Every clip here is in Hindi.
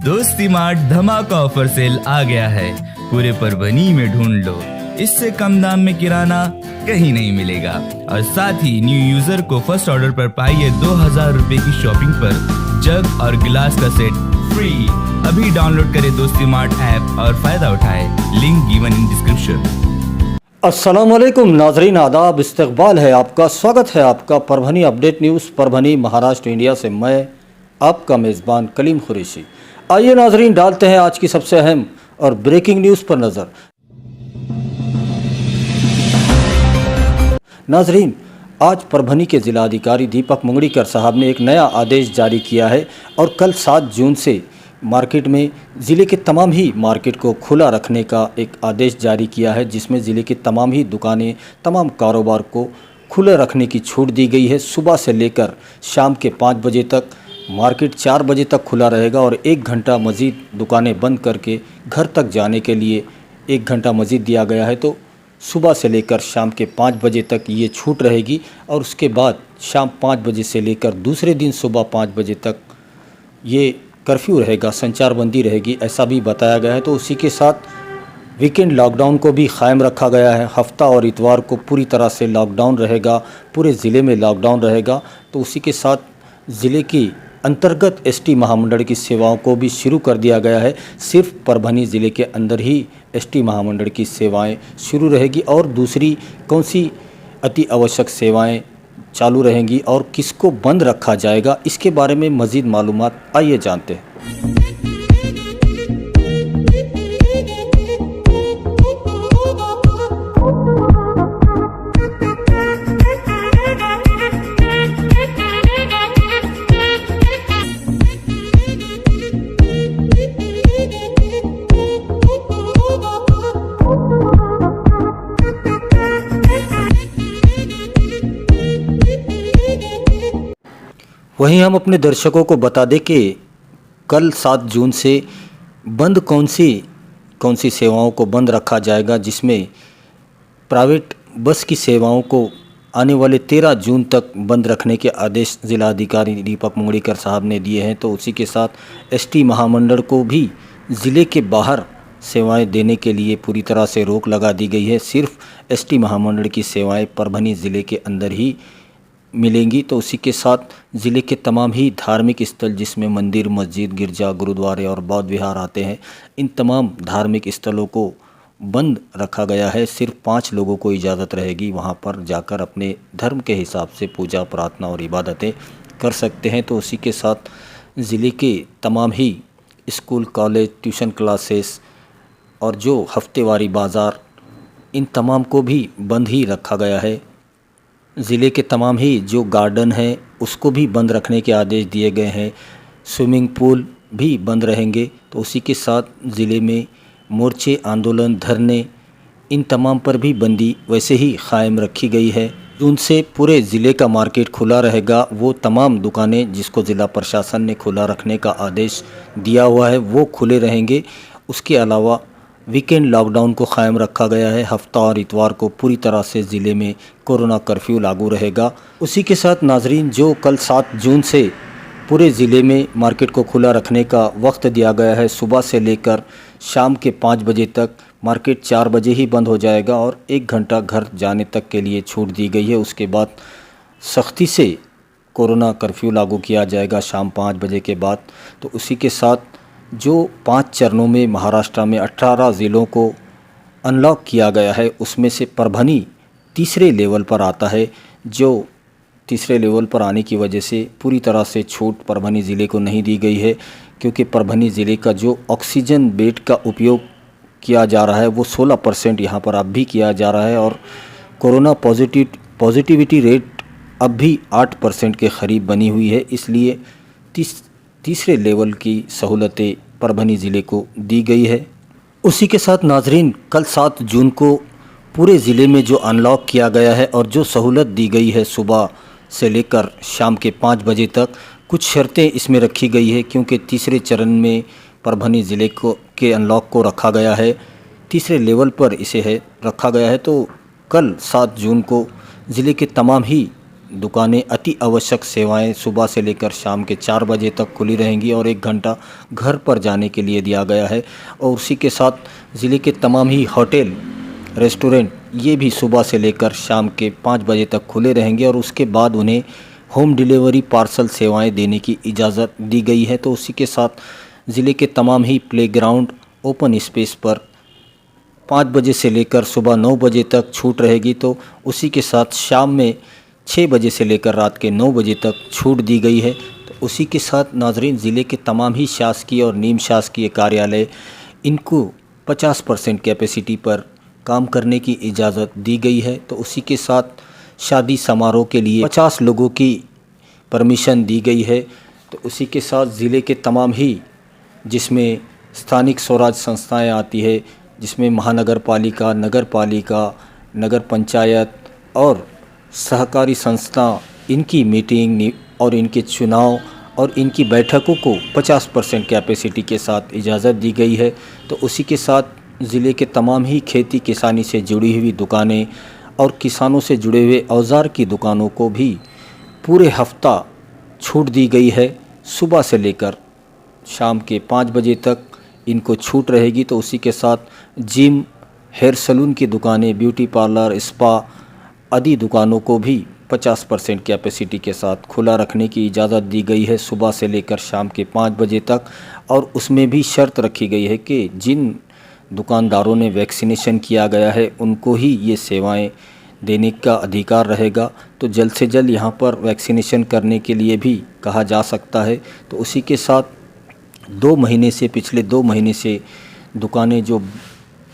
दोस्ती मार्ट धमाका ऑफर सेल आ गया है। पूरे परभनी में ढूंढ लो, इससे कम दाम में किराना कहीं नहीं मिलेगा। और साथ ही न्यू यूजर को फर्स्ट ऑर्डर पर पाइए 2000 रुपए की शॉपिंग पर जग और गिलास का सेट फ्री। अभी डाउनलोड करें दोस्ती मार्ट ऐप और फायदा उठाएं। Link given in description. अस्सलामुअलैकुम नाजरीन, आदाब, इस्तकबाल है आपका, स्वागत है आपका Parbhani update news Parbhani Maharashtra India से। मैं आपका मेज़बान कलीम खुरैशी। आइए नाजरीन, डालते हैं आज की सबसे अहम और ब्रेकिंग न्यूज़ पर नज़र। नाजरीन, आज परभनी के ज़िलाधिकारी दीपक मुंगड़ीकर साहब ने एक नया आदेश जारी किया है और कल 7 जून से मार्केट में ज़िले के तमाम ही मार्केट को खुला रखने का एक आदेश जारी किया है, जिसमें ज़िले की तमाम ही दुकानें, तमाम कारोबार को खुले रखने की छूट दी गई है। सुबह से लेकर शाम के 5 बजे तक मार्केट 4 बजे तक खुला रहेगा और 1 घंटा मज़ीद दुकानें बंद करके घर तक जाने के लिए 1 घंटा मज़ीद दिया गया है। तो सुबह से लेकर शाम के 5 बजे तक ये छूट रहेगी और उसके बाद शाम 5 बजे से लेकर दूसरे दिन सुबह 5 बजे तक ये कर्फ्यू रहेगा, संचारबंदी रहेगी, ऐसा भी बताया गया है। तो उसी के साथ वीकेंड लॉकडाउन को भी क़ायम रखा गया है। हफ्ता और इतवार को पूरी तरह से लॉकडाउन रहेगा, पूरे ज़िले में लॉकडाउन रहेगा। तो उसी के साथ ज़िले की अंतर्गत एसटी महामंडल की सेवाओं को भी शुरू कर दिया गया है। सिर्फ परभनी ज़िले के अंदर ही एसटी महामंडल की सेवाएं शुरू रहेगी और दूसरी कौन सी अति आवश्यक सेवाएं चालू रहेंगी और किसको बंद रखा जाएगा, इसके बारे में मज़ीद मालूमात आइए जानते हैं। वहीं हम अपने दर्शकों को बता दें कि कल 7 जून से बंद कौन सी सेवाओं को बंद रखा जाएगा, जिसमें प्राइवेट बस की सेवाओं को आने वाले 13 जून तक बंद रखने के आदेश ज़िलाधिकारी दीपक मुंगड़ीकर साहब ने दिए हैं। तो उसी के साथ एसटी महामंडल को भी ज़िले के बाहर सेवाएं देने के लिए पूरी तरह से रोक लगा दी गई है। सिर्फ एसटी महामंडल की सेवाएं परभनी ज़िले के अंदर ही मिलेंगी। तो उसी के साथ ज़िले के तमाम ही धार्मिक स्थल, जिसमें मंदिर, मस्जिद, गिरजा, गुरुद्वारे और बौद्ध विहार आते हैं, इन तमाम धार्मिक स्थलों को बंद रखा गया है। सिर्फ 5 लोगों को इजाज़त रहेगी वहां पर जाकर अपने धर्म के हिसाब से पूजा, प्रार्थना और इबादतें कर सकते हैं। तो उसी के साथ ज़िले के तमाम ही स्कूल, कॉलेज, ट्यूशन क्लासेस और जो हफ्तेवारी बाज़ार, इन तमाम को भी बंद ही रखा गया है। ज़िले के तमाम ही जो गार्डन हैं उसको भी बंद रखने के आदेश दिए गए हैं। स्विमिंग पूल भी बंद रहेंगे। तो उसी के साथ ज़िले में मोर्चे, आंदोलन, धरने, इन तमाम पर भी बंदी वैसे ही क़ायम रखी गई है। जून से पूरे ज़िले का मार्केट खुला रहेगा। वो तमाम दुकानें जिसको ज़िला प्रशासन ने खुला रखने का आदेश दिया हुआ है वो खुले रहेंगे। उसके अलावा वीकेंड लॉकडाउन को क़ायम रखा गया है। हफ्ता और इतवार को पूरी तरह से ज़िले में कोरोना कर्फ्यू लागू रहेगा। उसी के साथ नाजरीन, जो कल 7 जून से पूरे ज़िले में मार्केट को खुला रखने का वक्त दिया गया है, सुबह से लेकर शाम के 5 बजे तक मार्केट 4 बजे ही बंद हो जाएगा और 1 घंटा घर जाने तक के लिए छूट दी गई है। उसके बाद सख्ती से कोरोना कर्फ्यू लागू किया जाएगा शाम 5 बजे के बाद। तो उसी के साथ जो 5 चरणों में महाराष्ट्र में 18 ज़िलों को अनलॉक किया गया है, उसमें से परभनी तीसरे लेवल पर आता है। जो तीसरे लेवल पर आने की वजह से पूरी तरह से छूट परभनी ज़िले को नहीं दी गई है, क्योंकि परभनी ज़िले का जो ऑक्सीजन बेड का उपयोग किया जा रहा है वो 16% यहाँ पर अब भी किया जा रहा है और कोरोना पॉजिटिविटी रेट अब भी 8% के करीब बनी हुई है। इसलिए तीसरे लेवल की सहूलतें परभनी ज़िले को दी गई है। उसी के साथ नाजरीन, कल 7 जून को पूरे ज़िले में जो अनलॉक किया गया है और जो सहूलत दी गई है सुबह से लेकर शाम के 5 बजे तक, कुछ शर्तें इसमें रखी गई है, क्योंकि तीसरे चरण में परभनी ज़िले के अनलॉक को रखा गया है, तीसरे लेवल पर इसे रखा गया है। तो कल 7 जून को ज़िले के तमाम ही दुकानें अति आवश्यक सेवाएं सुबह से लेकर शाम के 4 बजे तक खुली रहेंगी और 1 घंटा घर पर जाने के लिए दिया गया है। और उसी के साथ ज़िले के तमाम ही होटल रेस्टोरेंट ये भी सुबह से लेकर शाम के 5 बजे तक खुले रहेंगे और उसके बाद उन्हें होम डिलीवरी पार्सल सेवाएं देने की इजाज़त दी गई है। तो उसी के साथ ज़िले के तमाम ही प्लेग्राउंड ओपन स्पेस पर 5 बजे से लेकर सुबह 9 बजे तक छूट रहेगी। तो उसी के साथ शाम में 6 बजे से लेकर रात के 9 बजे तक छूट दी गई है। तो उसी के साथ नाजरीन, ज़िले के तमाम ही शासकीय और निम शासकीय कार्यालय इनको 50% कैपेसिटी पर काम करने की इजाज़त दी गई है। तो उसी के साथ शादी समारोह के लिए 50 लोगों की परमिशन दी गई है। तो उसी के साथ ज़िले के तमाम ही जिसमें स्थानिक स्वराज संस्थाएं आती है, जिसमें महानगर पालिका, नगर पालिका, नगर पंचायत और सहकारी संस्था, इनकी मीटिंग और इनके चुनाव और इनकी बैठकों को 50% कैपेसिटी के साथ इजाज़त दी गई है। तो उसी के साथ ज़िले के तमाम ही खेती किसानी से जुड़ी हुई दुकानें और किसानों से जुड़े हुए औजार की दुकानों को भी पूरे हफ्ता छूट दी गई है। सुबह से लेकर शाम के 5 बजे तक इनको छूट रहेगी। तो उसी के साथ जिम, हेयर सलून की दुकानें, ब्यूटी पार्लर, स्पा आदि दुकानों को भी 50% कैपेसिटी के साथ खुला रखने की इजाज़त दी गई है सुबह से लेकर शाम के 5 बजे तक। और उसमें भी शर्त रखी गई है कि जिन दुकानदारों ने वैक्सीनेशन किया गया है उनको ही ये सेवाएं देने का अधिकार रहेगा। तो जल्द से जल्द यहाँ पर वैक्सीनेशन करने के लिए भी कहा जा सकता है। तो उसी के साथ पिछले 2 महीने से दुकानें जो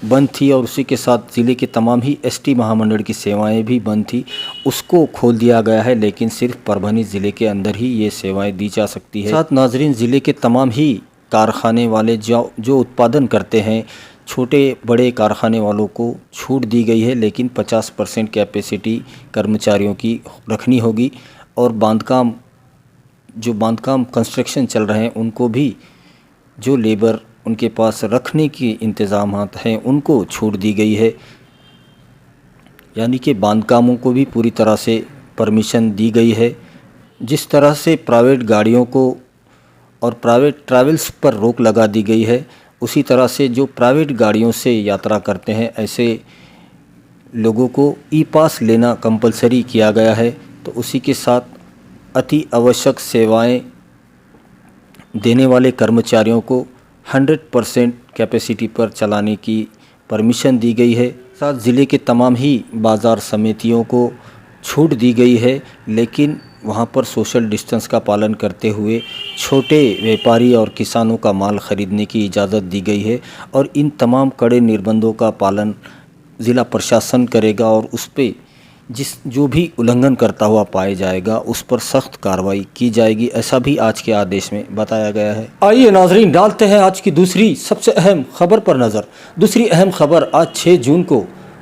बंद थी और उसी के साथ ज़िले के तमाम ही एसटी महामंडल की सेवाएं भी बंद थी, उसको खोल दिया गया है, लेकिन सिर्फ परभनी ज़िले के अंदर ही ये सेवाएं दी जा सकती है। साथ नाजरीन, ज़िले के तमाम ही कारखाने वाले जो उत्पादन करते हैं, छोटे बड़े कारखाने वालों को छूट दी गई है, लेकिन 50% कैपेसिटी कर्मचारियों की रखनी होगी। और बांधकाम कंस्ट्रक्शन चल रहे हैं उनको भी जो लेबर उनके पास रखने के इंतज़ामात हैं उनको छूट दी गई है। यानी कि बांधकामों को भी पूरी तरह से परमिशन दी गई है। जिस तरह से प्राइवेट गाड़ियों को और प्राइवेट ट्रैवल्स पर रोक लगा दी गई है, उसी तरह से जो प्राइवेट गाड़ियों से यात्रा करते हैं ऐसे लोगों को ई पास लेना कंपलसरी किया गया है। तो उसी के साथ अति आवश्यक सेवाएं देने वाले कर्मचारियों को 100% कैपेसिटी पर चलाने की परमिशन दी गई है। साथ ज़िले के तमाम ही बाज़ार समितियों को छूट दी गई है, लेकिन वहाँ पर सोशल डिस्टेंस का पालन करते हुए छोटे व्यापारी और किसानों का माल ख़रीदने की इजाज़त दी गई है। और इन तमाम कड़े निर्बंधों का पालन ज़िला प्रशासन करेगा और उस पर जो भी उल्लंघन करता हुआ पाया जाएगा उस पर सख्त कार्रवाई की जाएगी, ऐसा भी आज के आदेश में बताया गया है। आइए नाजरीन, डालते हैं आज की दूसरी सबसे अहम खबर पर नज़र। दूसरी अहम खबर आज 6 जून को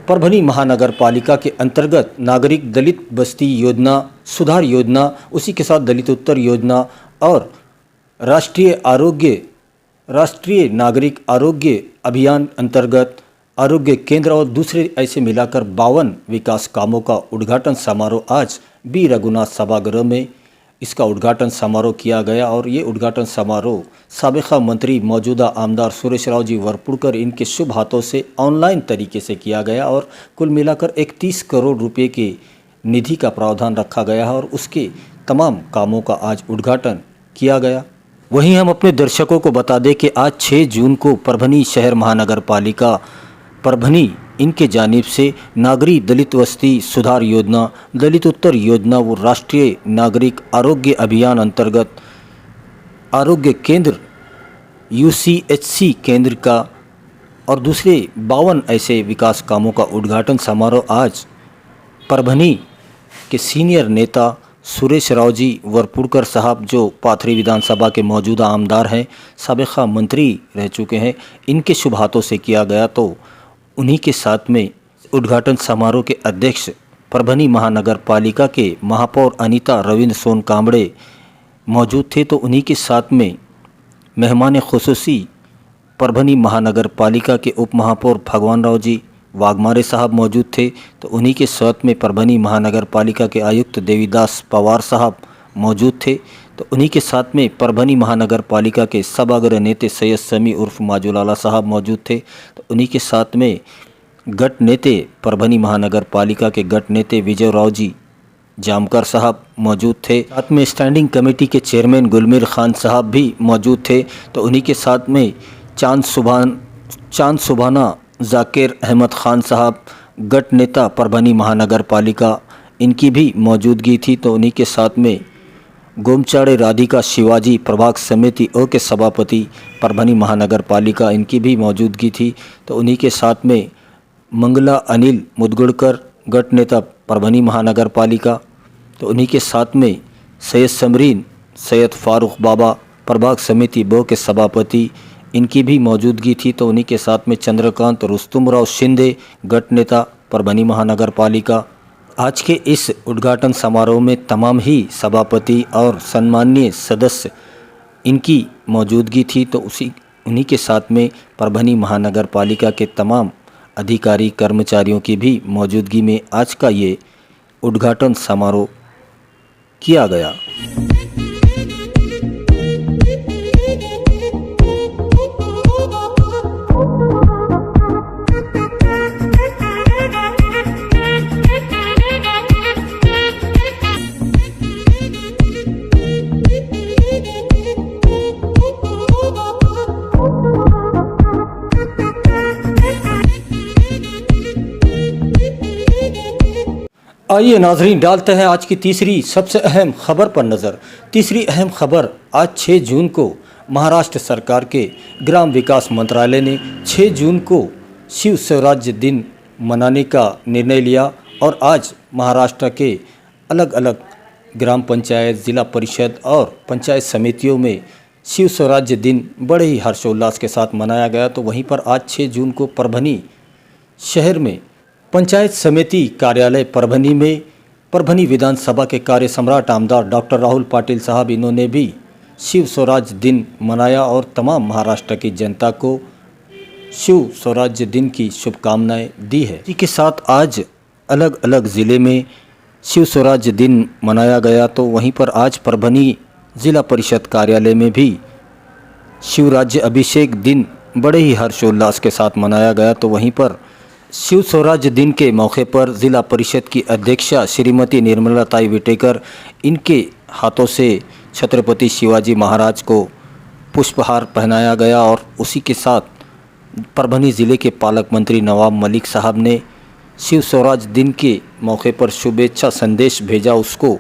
परभनी महानगर पालिका के अंतर्गत नागरिक दलित बस्ती योजना, सुधार योजना, उसी के साथ दलित उत्तर योजना और राष्ट्रीय नागरिक आरोग्य अभियान अंतर्गत आरोग्य केंद्र और दूसरे ऐसे मिलाकर 52 विकास कामों का उद्घाटन समारोह आज बी रघुनाथ सभागृह में इसका उद्घाटन समारोह किया गया। और ये उद्घाटन समारोह साबिका मंत्री मौजूदा आमदार सुरेश राव जी वरपुड़कर इनके शुभ हाथों से ऑनलाइन तरीके से किया गया और कुल मिलाकर 31 करोड़ रुपए के निधि का प्रावधान रखा गया है और उसके तमाम कामों का आज उद्घाटन किया गया। वहीं हम अपने दर्शकों को बता दें कि आज 6 जून को परभनी शहर महानगर पालिका परभनी इनके जानिब से नागरिक दलित बस्ती सुधार योजना, दलित उत्तर योजना व राष्ट्रीय नागरिक आरोग्य अभियान अंतर्गत आरोग्य केंद्र UCHC केंद्र का और दूसरे 52 ऐसे विकास कामों का उद्घाटन समारोह आज परभनी के सीनियर नेता सुरेश राव जी वरपुड़कर साहब, जो पाथरी विधानसभा के मौजूदा आमदार हैं, साबिका मंत्री रह चुके हैं, इनके शुभ हाथों से किया गया। तो उन्हीं के साथ में उद्घाटन समारोह के अध्यक्ष परभनी महानगर पालिका के महापौर अनीता रविंद्र सोन कांबड़े मौजूद थे। तो उन्हीं के साथ में मेहमान खुसूसी परभनी महानगर पालिका के उप महापौर भगवान राव जी वाघमारे साहब मौजूद थे, तो उन्हीं के साथ में परभनी महानगर पालिका के आयुक्त देवीदास पवार साहब मौजूद थे, तो उन्हीं के साथ में परभनी महानगर पालिका के सभागृह नेते सैयद समी उर्फ माजूलाला साहब मौजूद थे, तो उन्हीं के साथ में गट नेते परभनी महानगर पालिका के गट नेते विजय राव जी जामकर साहब मौजूद थे। साथ में स्टैंडिंग कमेटी के चेयरमैन गुलमीर खान साहब भी मौजूद थे, तो उन्हीं के साथ में चांद सुबाना जाकिर अहमद खान साहब गट नेता परभनी महानगर पालिका, इनकी भी मौजूदगी थी। तो उन्हीं के साथ में गोमचाड़े राधिका शिवाजी प्रभाग समिति ओ के सभापति परभनी महानगर पालिका, इनकी भी मौजूदगी थी। तो उन्हीं के साथ में मंगला अनिल मुदगुड़कर गट नेता परभनी महानगर पालिका, तो उन्हीं के साथ में सैयद समरीन सैयद फारूक बाबा प्रभाग समिति बो के सभापति, इनकी भी मौजूदगी थी। तो उन्हीं के साथ में चंद्रकांत रुस्तुमराव शिंदे गट नेता परभनी महानगर पालिका। आज के इस उद्घाटन समारोह में तमाम ही सभापति और सम्माननीय सदस्य इनकी मौजूदगी थी। तो उन्हीं के साथ में परभनी महानगर पालिका के तमाम अधिकारी कर्मचारियों की भी मौजूदगी में आज का ये उद्घाटन समारोह किया गया। आइए नाजरीन, डालते हैं आज की तीसरी सबसे अहम खबर पर नज़र। तीसरी अहम खबर, आज 6 जून को महाराष्ट्र सरकार के ग्राम विकास मंत्रालय ने 6 जून को शिव स्वराज्य दिन मनाने का निर्णय लिया और आज महाराष्ट्र के अलग अलग ग्राम पंचायत, जिला परिषद और पंचायत समितियों में शिव स्वराज्य दिन बड़े ही हर्षोल्लास के साथ मनाया गया। तो वहीं पर आज 6 जून को परभनी शहर में पंचायत समिति कार्यालय परभनी में परभनी विधानसभा के कार्य सम्राट आमदार डॉक्टर राहुल पाटिल साहब, इन्होंने भी शिव स्वराज दिन मनाया और तमाम महाराष्ट्र की जनता को शिव स्वराज्य दिन की शुभकामनाएं दी है। इसी के साथ आज अलग अलग ज़िले में शिव स्वराज्य दिन मनाया गया। तो वहीं पर आज परभनी ज़िला परिषद कार्यालय में भी शिवराज्य अभिषेक दिन बड़े ही हर्षोल्लास के साथ मनाया गया। तो वहीं पर शिव स्वराज्य दिन के मौके पर ज़िला परिषद की अध्यक्षा श्रीमती निर्मला ताई विटेकर, इनके हाथों से छत्रपति शिवाजी महाराज को पुष्पहार पहनाया गया और उसी के साथ परभनी ज़िले के पालक मंत्री नवाब मलिक साहब ने शिव स्वराज दिन के मौके पर शुभेच्छा संदेश भेजा, उसको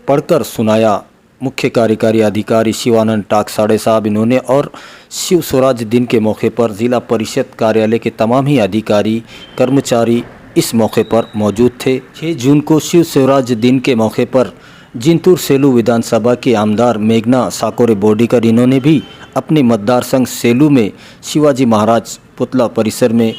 पढ़कर सुनाया। मुख्य कार्यकारी अधिकारी शिवानंद टाकसाड़े साहब, इन्होंने और शिव स्वराज दिन के मौके पर ज़िला परिषद कार्यालय के तमाम ही अधिकारी कर्मचारी इस मौके पर मौजूद थे। 6 जून को शिव स्वराज दिन के मौके पर जिंतूर सेलू विधानसभा के आमदार मेघना साकोरे बोर्डीकर, इन्होंने भी अपने मतदार संघ सेलू में शिवाजी महाराज पुतला परिसर में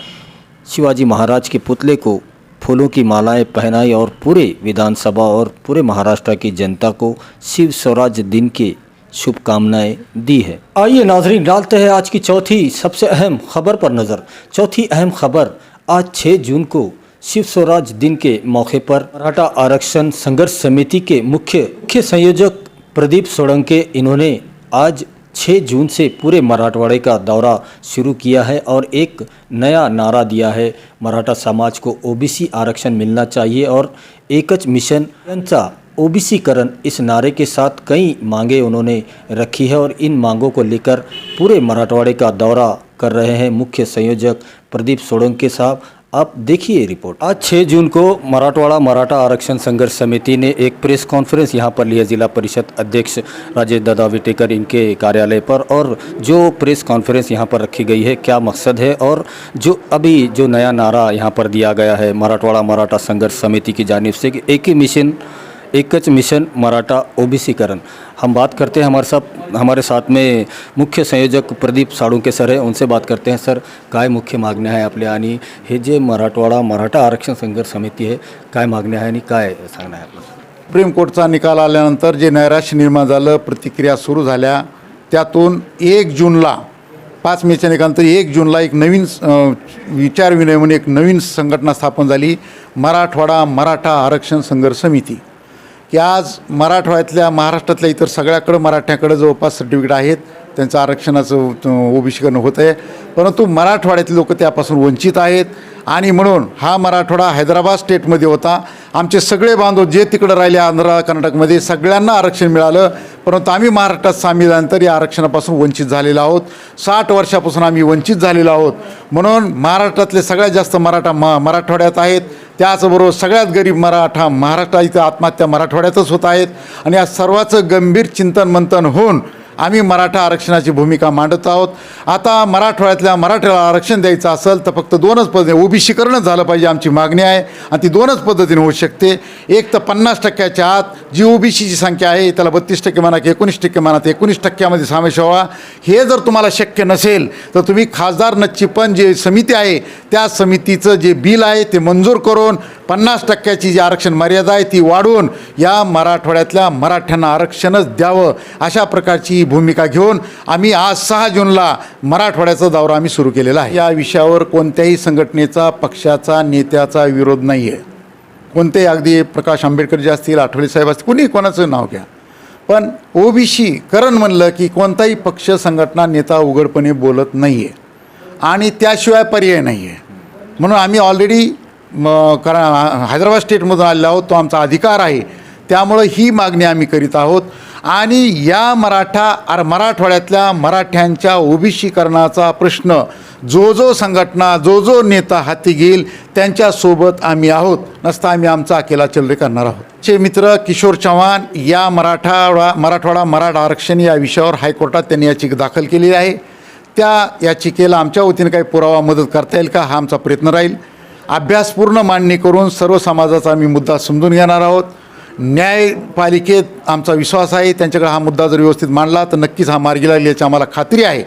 शिवाजी महाराज के पुतले को फूलों की मालाएं पहनाई और पूरे विधानसभा और पूरे महाराष्ट्र की जनता को शिव स्वराज दिन की शुभकामनाएं दी है। आइए नाजरीन, डालते हैं आज की चौथी सबसे अहम खबर पर नज़र। चौथी अहम खबर, आज 6 जून को शिव स्वराज दिन के मौके पर मराठा आरक्षण संघर्ष समिति के मुख्य संयोजक प्रदीप सोळंके, इन्होंने आज 6 जून से पूरे मराठवाड़े का दौरा शुरू किया है और एक नया नारा दिया है, मराठा समाज को ओबीसी आरक्षण मिलना चाहिए और एकच मिशन ओबीसीकरण, इस नारे के साथ कई मांगे उन्होंने रखी है और इन मांगों को लेकर पूरे मराठवाड़े का दौरा कर रहे हैं मुख्य संयोजक प्रदीप सोळंके साहब। आप देखिए रिपोर्ट। आज 6 जून को मराठवाड़ा मराठा आरक्षण संघर्ष समिति ने एक प्रेस कॉन्फ्रेंस यहाँ पर लिया, जिला परिषद अध्यक्ष राजेश दादा विटेकर इनके कार्यालय पर। और जो प्रेस कॉन्फ्रेंस यहाँ पर रखी गई है, क्या मकसद है और जो अभी जो नया नारा यहाँ पर दिया गया है मराठवाड़ा मराठा संघर्ष समिति की जानिब से कि एक ही मिशन एकच मिशन मराठा ओबीसीकरण। हम बात करते हैं, हमारे साथ में मुख्य संयोजक प्रदीप साळुंके सर है, उनसे बात करते हैं। सर, काय मुख्य मागण्या आहे आपल्या आणि हे जे मराठवाडा मराठा आरक्षण संघर्ष समिती आहे, काय मागण्या आहे आणि काय सांगणं आहे आपलं? सुप्रीम कोर्टचा निकाल आल्यानंतर जे नैराश्य निर्माण झालं, प्रतिक्रिया सुरू झाल्या, त्यातून 1 जूनला 5 मेच्या निकालानंतर 1 जूनला एक नवीन विचार विनिमय म्हणून एक नवीन संघटना स्थापन झाली, मराठवाडा मराठा आरक्षण संघर्ष समिती, की आज मराठवाड्यातल्या महाराष्ट्रातल्या इतर सगळ्याकडं मराठ्याकडं जवळपास सर्टिफिकेट आहेत, त्यांचं आरक्षणाचं ओबीसीकरण होतं आहे, परंतु मराठवाड्यातले लोक त्यापासून वंचित आहेत. आणि म्हणून हा मराठवाडा हैदराबाद स्टेटमध्ये होता. आमचे सगळे बांधव जे तिकडं राहिले आंध्र कर्नाटकमध्ये सगळ्यांना आरक्षण मिळालं, परंतु आम्ही महाराष्ट्रात सामील झाल्यानंतर या आरक्षणापासून वंचित झालेलो आहोत. 60 वर्षापासून आम्ही वंचित झालेलो आहोत. म्हणून महाराष्ट्रातले सगळ्यात जास्त मराठवाड्यात आहेत. त्याचबरोबर सगळ्यात गरीब मराठा महाराष्ट्रात इथं आत्महत्या मराठवाड्यातच होत आहेत. आणि या सर्वाचं गंभीर चिंतन मंथन होऊन आम्ही मराठा आरक्षणाची भूमिका मांडत आहोत. आता मराठवाड्यातल्या मराठ्याला आरक्षण द्यायचं असेल तर फक्त 2च पद्धती, ओबीसीकरणच झालं पाहिजे आमची मागणी आहे. आणि ती 2च पद्धतीने होऊ शकते. एक तर 50% आत जी ओबीसीची संख्या आहे त्याला 32% म्हणा की 19% म्हणा, 19% समावेश व्हावा. हे जर तुम्हाला शक्य नसेल तर तुम्ही खासदार नच्चीपण जे समिती आहे त्या समितीचं जे बिल आहे ते मंजूर करून 50%ची जी आरक्षण मर्यादा आहे ती वाढवून या मराठवाड्यातल्या मराठ्यांना आरक्षणच द्यावं, अशा प्रकारची भूमिका घेऊन आम्ही आज 6 जूनला मराठवाड्याचा दौरा आम्ही सुरू केलेला आहे. या विषयावर कोणत्याही संघटनेचा, पक्षाचा, नेत्याचा विरोध नाही आहे. कोणतेही, अगदी प्रकाश आंबेडकर जे असतील, आठवले साहेब असतील, कुणी कोणाचं नाव घ्या, पण ओबीसीकरण म्हणलं की कोणताही पक्ष, संघटना, नेता उघडपणे बोलत नाही आहे आणि त्याशिवाय पर्याय नाही आहे. म्हणून आम्ही ऑलरेडी हैदराबाद स्टेटमधून आलेलो आहोत, तो आमचा अधिकार आहे. त्यामुळं ही मागणी आम्ही करीत आहोत. आणि या मराठवाड्यातल्या मराठ्यांच्या ओबीसीकरणाचा प्रश्न जो संघटना, जो नेता हाती घेईल त्यांच्यासोबत आम्ही आहोत. नसता आम्ही आमचा अकेला चलरे करणार आहोत. चे मित्र किशोर चव्हाण या मराठवाडा मराठा आरक्षण या विषयावर हायकोर्टात त्यांनी याचिका दाखल केलेली आहे. त्या याचिकेला आमच्या वतीने काही पुरावा मदत करता येईल का, हा आमचा प्रयत्न राहील. अभ्यासपूर्ण मांडणी करून सर्व समाजाचा आम्ही मुद्दा समजून घेणार आहोत. न्यायपालिकेत आमचा विश्वास आहे, त्यांच्याकडे हा मुद्दा जर व्यवस्थित मांडला तर नक्कीच हा मार्गी लागेल याची आम्हाला खात्री आहे.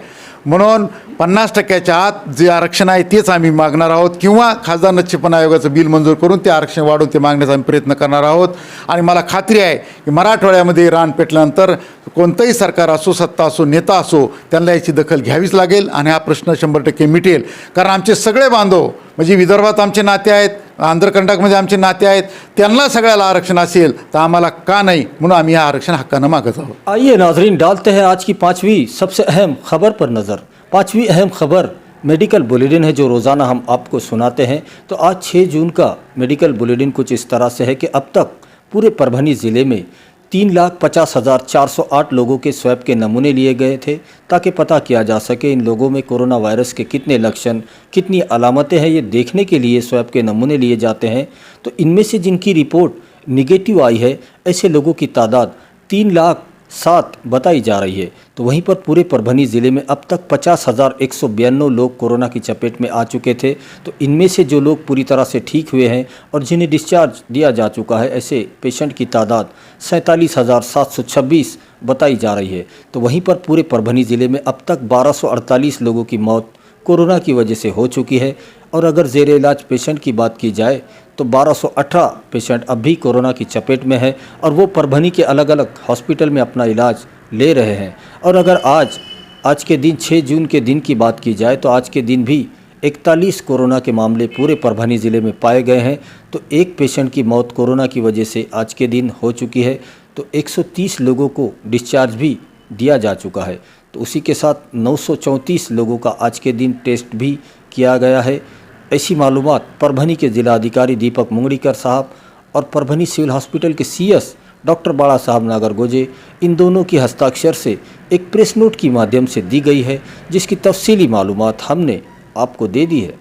म्हणून 50% आत जे आरक्षण आहे तेच आम्ही मागणार आहोत, किंवा खासदार नच्चीपण आयोगाचं बिल मंजूर करून ते आरक्षण वाढवून ते मागण्याचा आम्ही प्रयत्न करणार आहोत. आणि मला खात्री आहे की मराठवाड्यामध्ये रान पेटल्यानंतर कोणतंही सरकार असो, सत्ता असो, नेता असो, त्यांना याची दखल घ्यावीच लागेल आणि हा प्रश्न 100% मिटेल. कारण आमचे सगळे बांधव, म्हणजे विदर्भात आमचे नाते आहेत, आंध्र कर्नाटकमध्ये आमचे नाते आहेत, त्यांना सगळ्याला आरक्षण असेल तर आम्हाला का नाही, म्हणून आम्ही हा आरक्षण हक्कानं मागत आहोत. आइए नाजरीन, डालते हैं आज की 5वीं सबसे अहम खबर पर नज़र. 5वीं अहम खबर मेडिकल बुलेटिन है जो रोज़ाना हम आपको सुनाते हैं. तो आज 6 जून का मेडिकल बुलेटिन कुछ इस तरह से है कि अब तक पूरे परभनी ज़िले में 3,50,408 लोगों के स्वैब के नमूने लिए गए थे, ताकि पता किया जा सके इन लोगों में कोरोना वायरस के कितने लक्षण, कितनी अलामतें हैं. ये देखने के लिए स्वैब के नमूने लिए जाते हैं. तो इनमें से जिनकी रिपोर्ट निगेटिव आई है, ऐसे लोगों की तादाद 3,07,000 बताई जा रही है. तो वहीं पर पूरे परभनी ज़िले में अब तक 50,192 लोग कोरोना की चपेट में आ चुके थे. तो इनमें से जो लोग पूरी तरह से ठीक हुए हैं और जिन्हें डिस्चार्ज दिया जा चुका है, ऐसे पेशेंट की तादाद 47,726 बताई जा रही है. तो वहीं पर पूरे परभनी ज़िले में अब तक 1,248 लोगों की मौत कोरोना की वजह से हो चुकी है. और अगर ज़ेर इलाज पेशेंट की बात की जाए तो 1,218 पेशेंट अब भी कोरोना की चपेट में है और वो परभनी के अलग अलग हॉस्पिटल में अपना इलाज ले रहे हैं. और अगर आज के दिन 6 जून के दिन की बात की जाए तो आज के दिन भी 41 कोरोना के मामले पूरे परभनी ज़िले में पाए गए हैं. तो एक पेशेंट की मौत कोरोना की वजह से आज के दिन हो चुकी है. तो 130 लोगों को डिस्चार्ज भी दिया जा चुका है. तो उसी के साथ 934 लोगों का आज के दिन टेस्ट भी किया गया है. ऐसी मालूमात परभनी के ज़िला अधिकारी दीपक मुंगड़ीकर साहब और परभनी सिविल हॉस्पिटल के CS डॉक्टर बाड़ा साहब नागरगोजे, इन दोनों की हस्ताक्षर से एक प्रेस नोट के माध्यम से दी गई है, जिसकी तफसीली मालूमात हमने आपको दे दी है.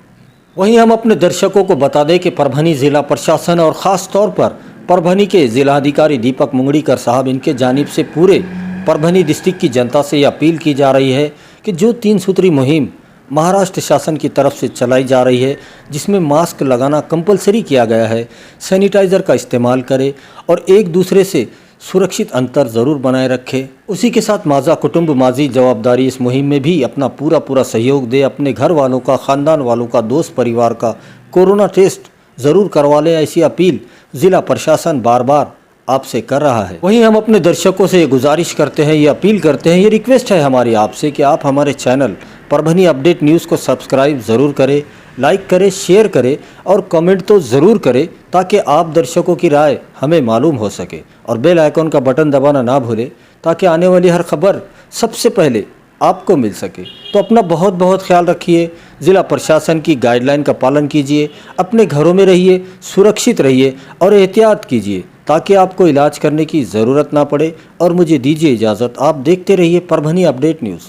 वहीं हम अपने दर्शकों को बता दें कि परभनी ज़िला प्रशासन और ख़ास तौर पर परभनी के ज़िलाधिकारी दीपक मुंगड़ीकर साहब, इनके जानिब से पूरे परभनी डिस्ट्रिक्ट की जनता से ये अपील की जा रही है कि जो 3 सूत्री मुहिम महाराष्ट्र शासन की तरफ से चलाई जा रही है, जिसमें मास्क लगाना कंपलसरी किया गया है, सैनिटाइज़र का इस्तेमाल करें और एक दूसरे से सुरक्षित अंतर ज़रूर बनाए रखें. उसी के साथ माज़ा कुटुंब माजी जवाबदारी इस मुहिम में भी अपना पूरा सहयोग दे. अपने घर वालों का, ख़ानदान वालों का, दोस्त परिवार का कोरोना टेस्ट ज़रूर करवा लें. ऐसी अपील ज़िला प्रशासन बार बार आपसे कर रहा है. वहीं हम अपने दर्शकों से ये गुजारिश करते हैं, ये अपील करते हैं, ये रिक्वेस्ट है हमारी आपसे कि आप हमारे चैनल परभनी अपडेट न्यूज़ को सब्सक्राइब ज़रूर करें, लाइक करें, शेयर करें और कमेंट तो ज़रूर करें ताकि आप दर्शकों की राय हमें मालूम हो सके। और बेल आइकॉन का बटन दबाना ना भूलें ताकि आने वाली हर खबर सबसे पहले आपको मिल सके। तो अपना बहुत बहुत ख्याल रखिए, ज़िला प्रशासन की गाइडलाइन का पालन कीजिए, अपने घरों में रहिए, सुरक्षित रहिए और एहतियात कीजिए ताकि आपको इलाज करने की ज़रूरत ना पड़े। और मुझे दीजिए इजाज़त, आप देखते रहिए परभनी अपडेट न्यूज़।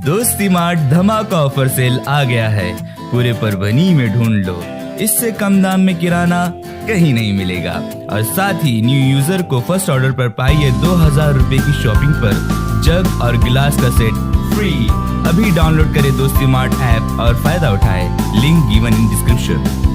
दोस्ती मार्ट धमाका ऑफर सेल आ गया है, पूरे परभनी में ढूंढ लो, इससे कम दाम में किराना कहीं नहीं मिलेगा। और साथ ही न्यू यूजर को फर्स्ट ऑर्डर पर पाइए 2000 रुपए की शॉपिंग पर जग और गिलास का सेट फ्री। अभी डाउनलोड करें दोस्ती मार्ट ऐप और फायदा उठाएं। Link given in description.